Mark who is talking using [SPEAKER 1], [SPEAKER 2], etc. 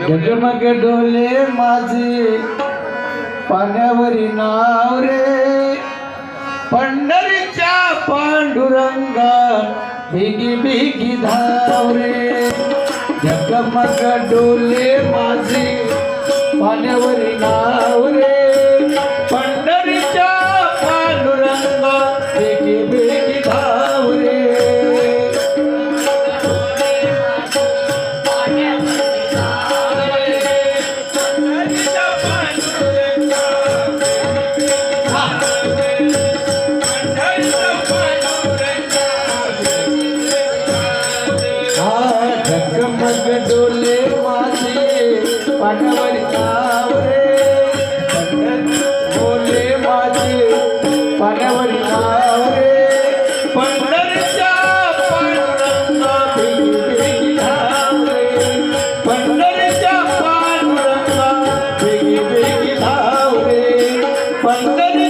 [SPEAKER 1] जगमग डोले माझे पाण्यावरी नाव रे, पंढरीच्या पांडुरंगा भिगी भिगी धाव रे. जगमग डोले माझे पाण्यावरी नाव रे, पंढरीच्या पांडुरंगा भिगी भिगी धाव रे. जगमग डोले माझे पाण्यावरी नाव रे, डोले माझे पाण्यावरी नाव रे, पंढरीच्या पांडुरंगा भिगी भिगी धाव रे, पंढरीच्या पांडुरंगा भिगी भिगी धाव रे, पंढरी